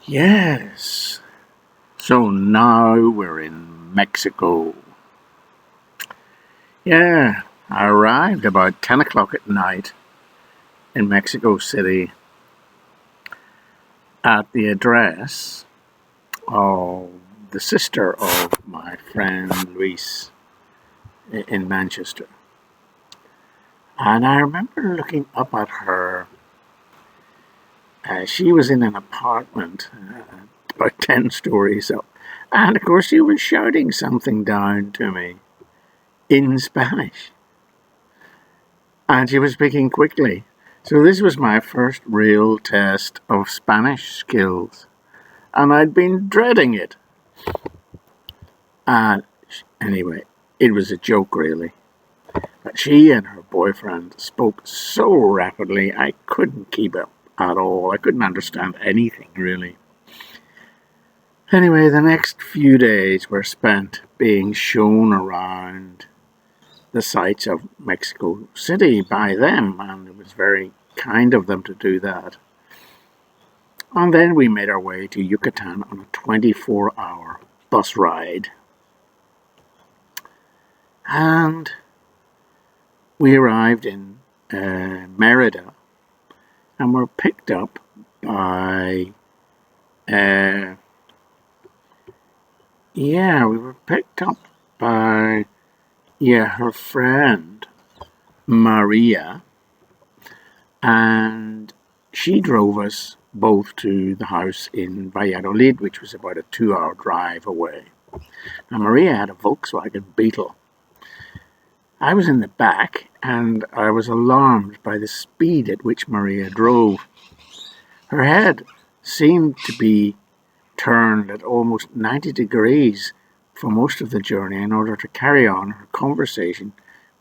Yes. So now we're in Mexico. Yeah, I arrived about 10 o'clock at night in Mexico City at the address of the sister of my friend Luis in Manchester. And I remember looking up at her. She was in an apartment about 10 stories up. And of course, she was shouting something down to me in Spanish. And she was speaking quickly. So this was my first real test of Spanish skills. And I'd been dreading it. And anyway, it was a joke, really. But she and her boyfriend spoke so rapidly, I couldn't keep up at all. I couldn't understand anything, really. Anyway, the next few days were spent being shown around the sights of Mexico City by them, and it was very kind of them to do that. And then we made our way to Yucatan on a 24-hour bus ride. And we arrived in Merida and were picked up by her friend Maria, and she drove us both to the house in Valladolid, which was about a 2-hour drive away. Now, Maria had a Volkswagen Beetle. I was in the back, and I was alarmed by the speed at which Maria drove. Her head seemed to be turned at almost 90 degrees for most of the journey in order to carry on her conversation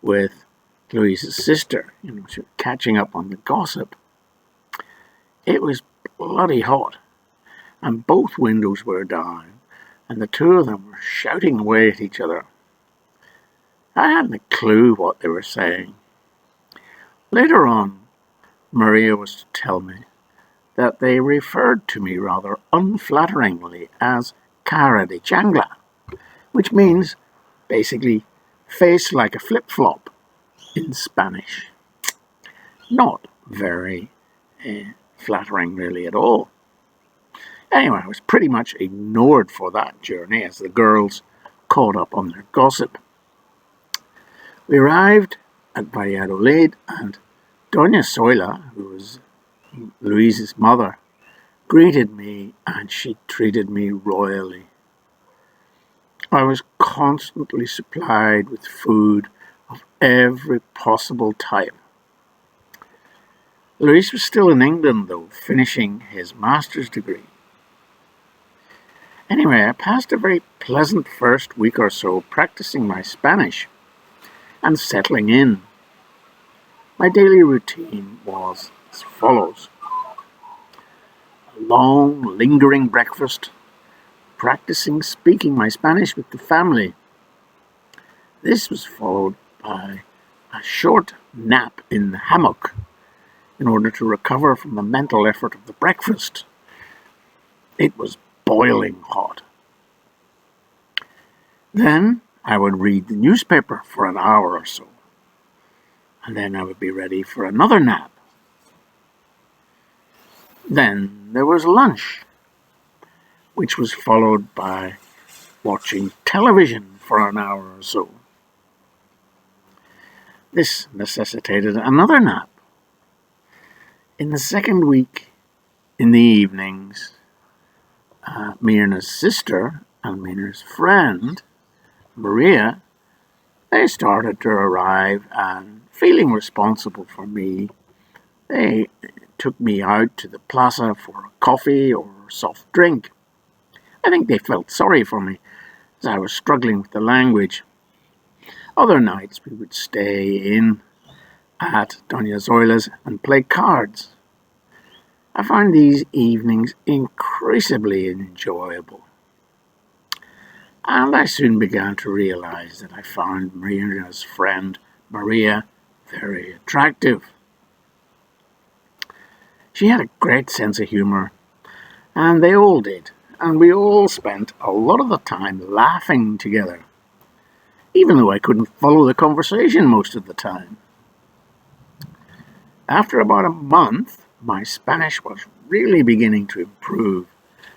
with Louise's sister, catching up on the gossip. It was bloody hot, and both windows were down, and the two of them were shouting away at each other. I hadn't a clue what they were saying. Later on, Maria was to tell me that they referred to me rather unflatteringly as cara de changla, which means basically face like a flip-flop in Spanish. Not very flattering really at all. Anyway, I was pretty much ignored for that journey as the girls caught up on their gossip. We arrived at Valladolid, and Doña Zoila, who was Luis's mother, greeted me, and she treated me royally. I was constantly supplied with food of every possible type. Luis was still in England, though, finishing his master's degree. Anyway, I passed a very pleasant first week or so practicing my Spanish and settling in. My daily routine was as follows: a long, lingering breakfast, practicing speaking my Spanish with the family. This was followed by a short nap in the hammock in order to recover from the mental effort of the breakfast. It was boiling hot. Then I would read the newspaper for an hour or so, and then I would be ready for another nap. Then there was lunch, which was followed by watching television for an hour or so. This necessitated another nap. In the second week, in the evenings, Myrna's sister and Myrna's friend, Maria, they started to arrive, and feeling responsible for me, they took me out to the plaza for a coffee or a soft drink. I think they felt sorry for me as I was struggling with the language. Other nights we would stay in at Doña Zoila's and play cards. I found these evenings increasingly enjoyable. And I soon began to realize that I found Marina's friend Maria very attractive. She had a great sense of humor, And they all did, and we all spent a lot of the time laughing together, even though I couldn't follow the conversation most of the time. After about a month, my Spanish was really beginning to improve.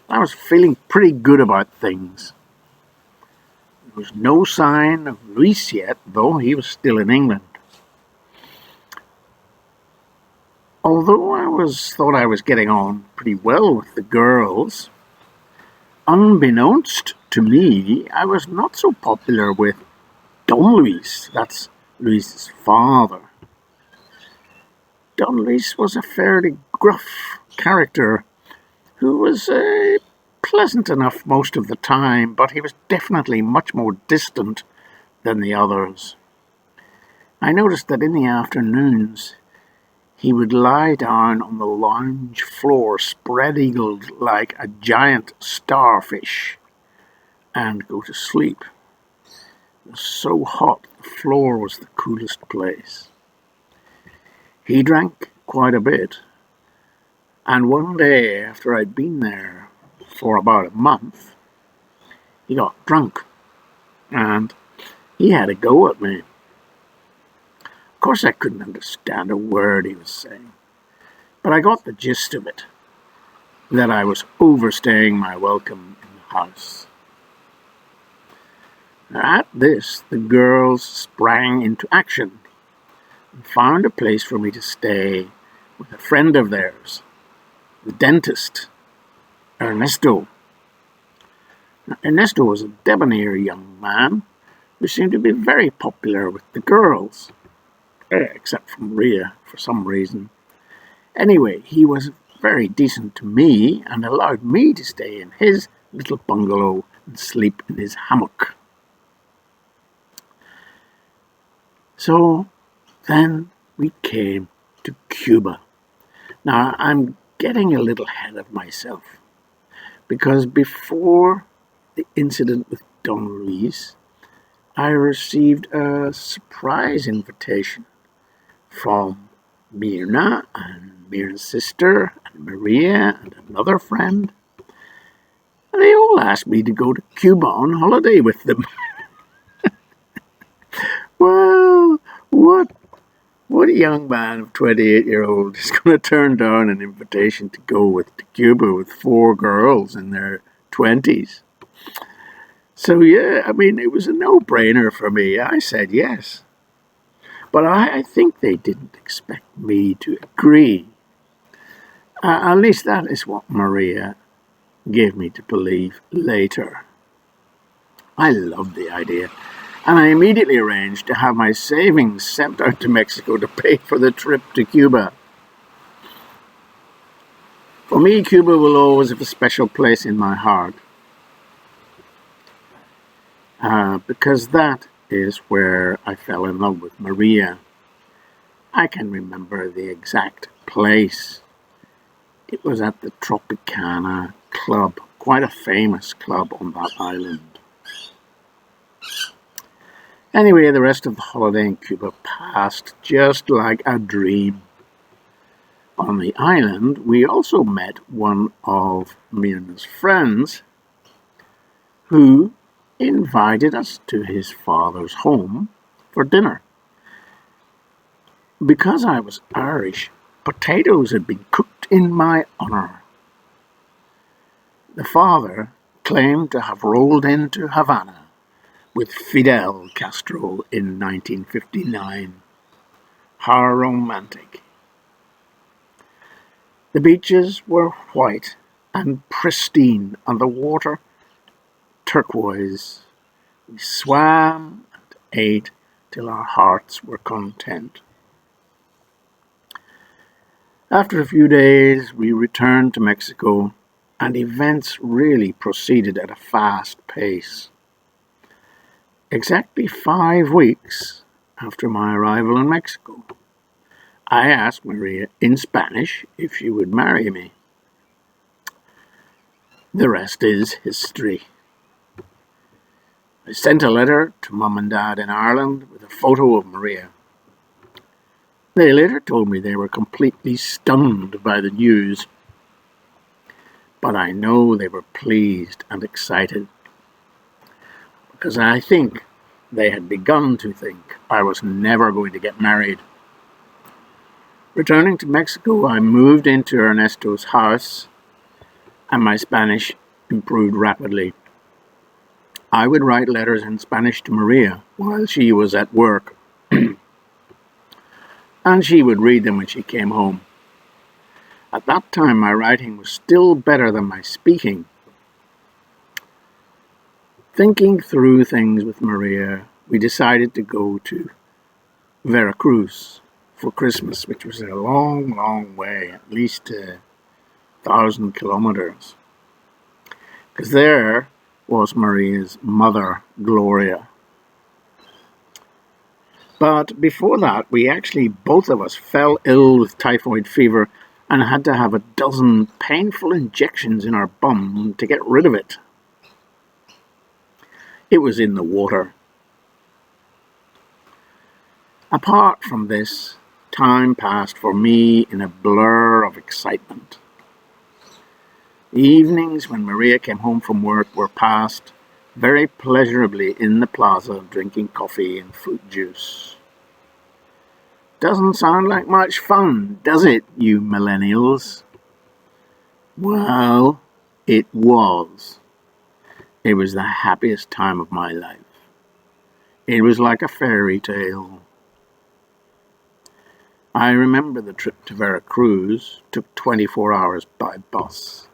I was feeling pretty good about things. There was no sign of Luis yet, though he was still in England. Although thought I was getting on pretty well with the girls, unbeknownst to me, I was not so popular with Don Luis. That's Luis's father. Don Luis was a fairly gruff character who was pleasant enough most of the time, but he was definitely much more distant than the others. I noticed that in the afternoons he would lie down on the lounge floor, spread-eagled like a giant starfish, and go to sleep. It was so hot, the floor was the coolest place. He drank quite a bit, and one day after I'd been there for about a month, he got drunk, and he had a go at me. Of course I couldn't understand a word he was saying, but I got the gist of it, that I was overstaying my welcome in the house. At this, the girls sprang into action and found a place for me to stay with a friend of theirs, the dentist, Ernesto. Now, Ernesto was a debonair young man who seemed to be very popular with the girls, except for Maria for some reason. Anyway, he was very decent to me and allowed me to stay in his little bungalow and sleep in his hammock. So then we came to Cuba. Now, I'm getting a little ahead of myself, because before the incident with Don Luis, I received a surprise invitation from Mirna and Mirna's sister and Maria and another friend. And they all asked me to go to Cuba on holiday with them. Well, what young man of 28-year-old is going to turn down an invitation to go to Cuba with 4 girls in their 20s? So yeah, I mean, it was a no-brainer for me. I said yes. But I think they didn't expect me to agree. At least that is what Maria gave me to believe later. I loved the idea, and I immediately arranged to have my savings sent out to Mexico to pay for the trip to Cuba. For me, Cuba will always have a special place in my heart, because that is where I fell in love with Maria. I can remember the exact place. It was at the Tropicana Club, quite a famous club on that island. Anyway, the rest of the holiday in Cuba passed just like a dream. On the island, we also met one of Mirna's friends, who invited us to his father's home for dinner. Because I was Irish, potatoes had been cooked in my honour. The father claimed to have rolled into Havana with Fidel Castro in 1959. How romantic. The beaches were white and pristine, and the water turquoise. We swam and ate till our hearts were content. After a few days, we returned to Mexico, and events really proceeded at a fast pace. Exactly 5 weeks after my arrival in Mexico, I asked Maria in Spanish if she would marry me. The rest is history. I sent a letter to Mum and Dad in Ireland with a photo of Maria. They later told me they were completely stunned by the news. but I know they were pleased and excited, because I think they had begun to think I was never going to get married. Returning to Mexico, I moved into Ernesto's house, and my Spanish improved rapidly. I would write letters in Spanish to Maria while she was at work, and she would read them when she came home. At that time, my writing was still better than my speaking. Thinking through things with Maria, we decided to go to Veracruz for Christmas, which was a long, long way, at least 1,000 kilometers. Because there was Maria's mother, Gloria. But before that, we actually, both of us, fell ill with typhoid fever and had to have 12 painful injections in our bum to get rid of it. It was in the water. Apart from this, time passed for me in a blur of excitement. The evenings when Maria came home from work were passed very pleasurably in the plaza, drinking coffee and fruit juice. Doesn't sound like much fun, does it, you millennials? Well, it was. It was the happiest time of my life. It was like a fairy tale. I remember the trip to Veracruz took 24 hours by bus.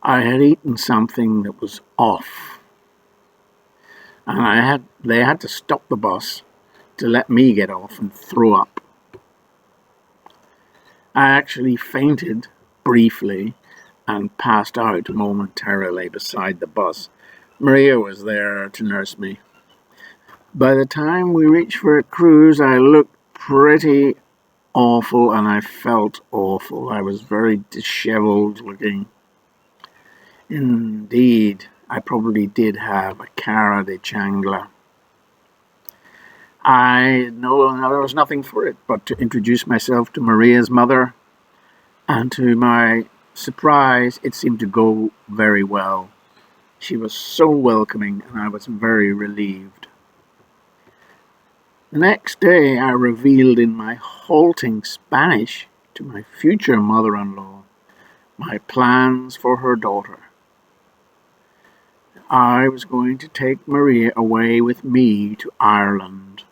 I had eaten something that was off, and they had to stop the bus to let me get off and throw up. I actually fainted briefly and passed out momentarily beside the bus. Maria was there to nurse me. By the time we reached Veracruz, I looked pretty awful and I felt awful. I was very disheveled looking. Indeed, I probably did have a cara de changla. I know there was nothing for it but to introduce myself to Maria's mother, and to my surprise, it seemed to go very well. She was so welcoming, and I was very relieved. The next day, I revealed in my halting Spanish to my future mother-in-law my plans for her daughter. I was going to take Maria away with me to Ireland,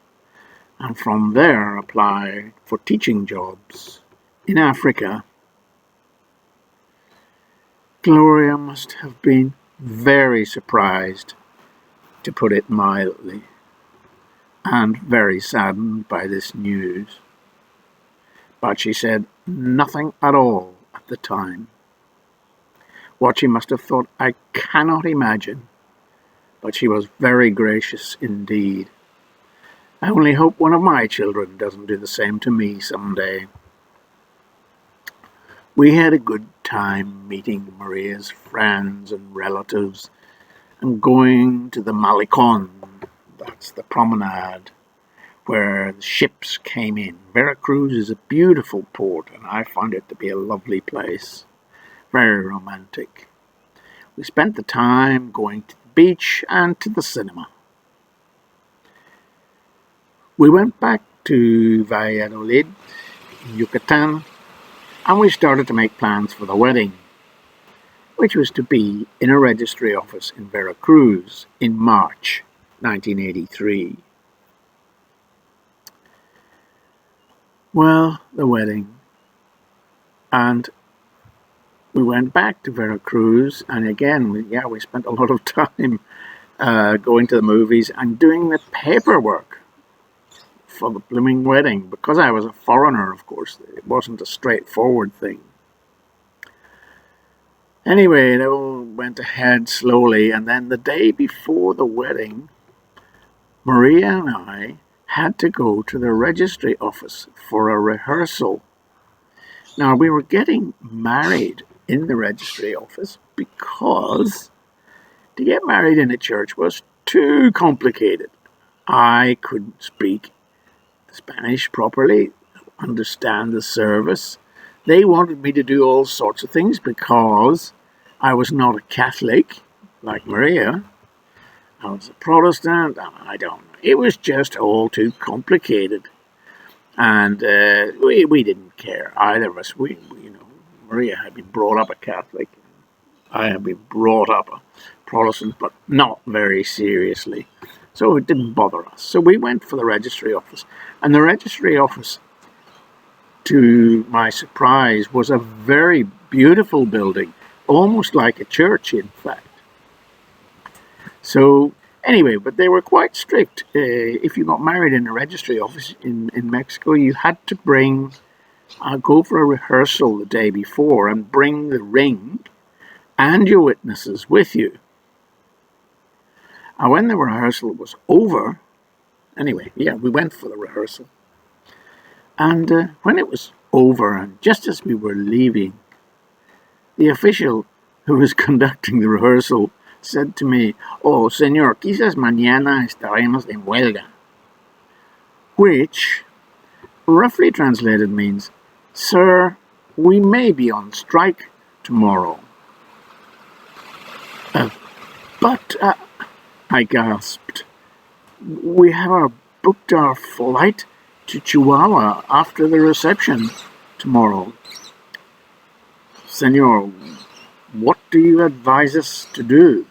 and from there apply for teaching jobs in Africa. Gloria must have been very surprised, to put it mildly, and very saddened by this news. But she said nothing at all at the time. What she must have thought I cannot imagine, but she was very gracious indeed. I only hope one of my children doesn't do the same to me someday. We had a good time meeting Maria's friends and relatives and going to the Malecon, that's the promenade, where the ships came in. Veracruz is a beautiful port, and I found it to be a lovely place. Very romantic. We spent the time going to the beach and to the cinema. We went back to Valladolid in Yucatan, and we started to make plans for the wedding, which was to be in a registry office in Veracruz in March 1983. Well, the wedding. And we went back to Veracruz, and again, we spent a lot of time going to the movies and doing the paperwork for the blooming wedding. Because I was a foreigner, of course, it wasn't a straightforward thing. Anyway, it all went ahead slowly, and then the day before the wedding, Maria and I had to go to the registry office for a rehearsal. Now, we were getting married in the registry office because to get married in a church was too complicated. I couldn't speak Spanish properly, understand the service, they wanted me to do all sorts of things because I was not a Catholic like Maria. I was a Protestant. I don't know. It was just all too complicated. And we didn't care, either of us. Maria had been brought up a Catholic. I had been brought up a Protestant, but not very seriously. So it didn't bother us. So we went for the registry office. And the registry office, to my surprise, was a very beautiful building, almost like a church, in fact. So anyway, but they were quite strict. If you got married in a registry office in Mexico, you had to go for a rehearsal the day before and bring the ring and your witnesses with you. And when the rehearsal was over, we went for the rehearsal. And when it was over, and just as we were leaving, the official who was conducting the rehearsal said to me, "Oh, señor, quizás mañana estaremos en huelga," which roughly translated means, "Sir, we may be on strike tomorrow." But I gasped, "We have booked our flight to Chihuahua after the reception tomorrow. Señor, what do you advise us to do?"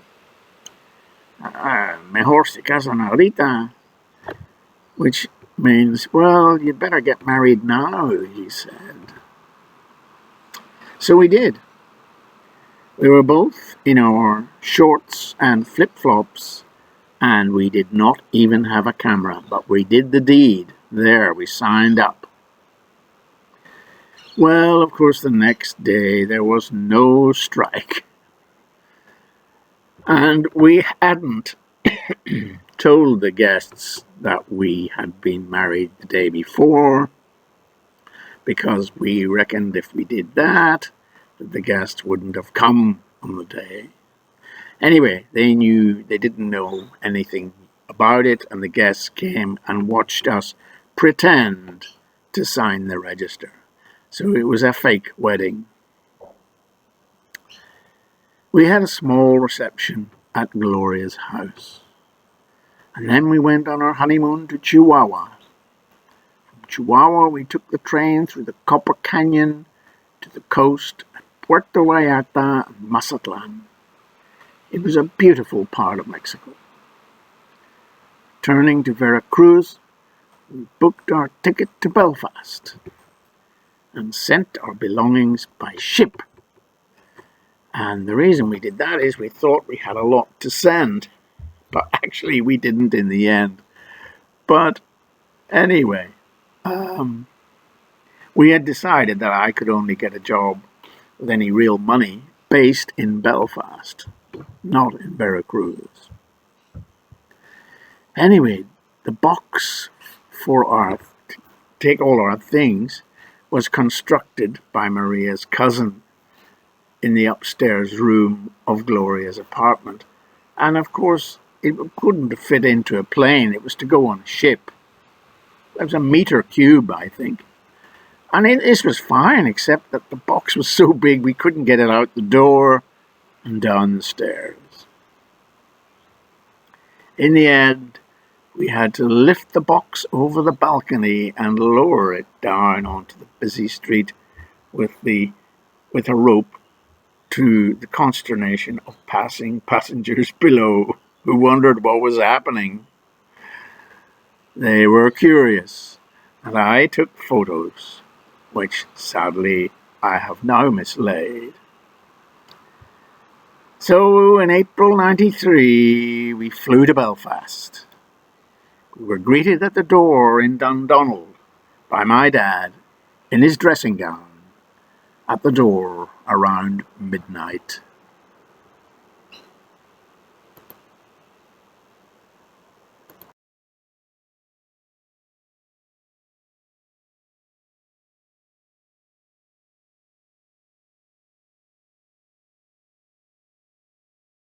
"Mejor se casan ahorita," which means, "Well, you better get married now," he said. So we did. We were both in our shorts and flip-flops, and we did not even have a camera, but we did the deed. There, we signed up. Well, of course, the next day there was no strike. And we hadn't told the guests that we had been married the day before, because we reckoned if we did that, the guests wouldn't have come on the day. Anyway, they didn't know anything about it, and the guests came and watched us pretend to sign the register. So it was a fake wedding. We had a small reception at Gloria's house. And then we went on our honeymoon to Chihuahua. From Chihuahua, we took the train through the Copper Canyon to the coast at Puerto Vallarta and Mazatlan. It was a beautiful part of Mexico. Turning to Veracruz, we booked our ticket to Belfast and sent our belongings by ship. And the reason we did that is we thought we had a lot to send, but actually we didn't in the end. But anyway, we had decided that I could only get a job with any real money based in Belfast, not in Veracruz. Anyway, the box for take all our things was constructed by Maria's cousin in the upstairs room of Gloria's apartment. And of course, it couldn't fit into a plane. It was to go on a ship. It was a meter cube, I think. And this was fine, except that the box was so big we couldn't get it out the door and down the stairs. In the end, we had to lift the box over the balcony and lower it down onto the busy street with a rope, to the consternation of passing passengers below who wondered what was happening. They were curious, and I took photos, which sadly I have now mislaid. So in April '93, we flew to Belfast. We were greeted at the door in Dundonald by my dad in his dressing gown at the door around midnight.